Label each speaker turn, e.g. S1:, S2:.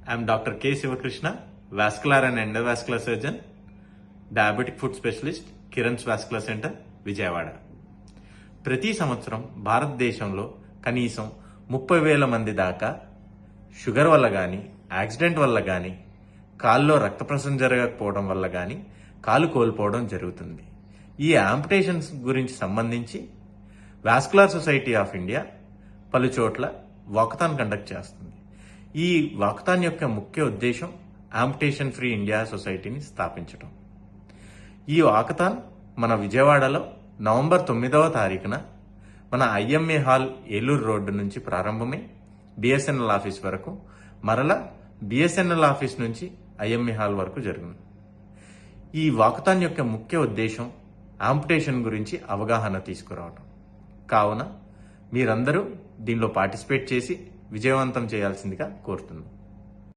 S1: I'm Dr. K. Sivakrishna, vascular and endovascular surgeon, diabetic foot specialist, Kiran's vascular centre, Vijayawada. ప్రతి సంవత్సరం భారతదేశంలో కనీసం 30,000 మంది దాకా షుగర్ వల్ల కానీ, యాక్సిడెంట్ వల్ల కానీ, కాల్లో రక్త ప్రసరణ జరగకపోవడం వల్ల కానీ కాలు కోల్పోవడం జరుగుతుంది. ఈ యాంపుటేషన్స్ గురించి సంబంధించి వాస్కులర్ సొసైటీ ఆఫ్ ఇండియా పలు చోట్ల వాకథాన్ కండక్ట్ చేస్తుంది. ఈ వాకథాన్ యొక్క ముఖ్య ఉద్దేశం యాంపుటేషన్ ఫ్రీ ఇండియా సొసైటీని స్థాపించడం. ఈ వాకథాన్ మన విజయవాడలో నవంబర్ 9వ తారీఖున మన ఐఎంఏ హాల్ ఏలూరు రోడ్డు నుంచి ప్రారంభమై బిఎస్ఎన్ఎల్ ఆఫీస్ వరకు, మరలా బిఎస్ఎన్ఎల్ ఆఫీస్ నుంచి ఐఎంఏ హాల్ వరకు జరుగును. ఈ వాకథాన్ యొక్క ముఖ్య ఉద్దేశం యాంపుటేషన్ గురించి అవగాహన తీసుకురావడం. కావున మీరందరూ దీనిలో పార్టిసిపేట్ చేసి విజయవంతం చేయాల్సిందిగా కోరుతున్నాను.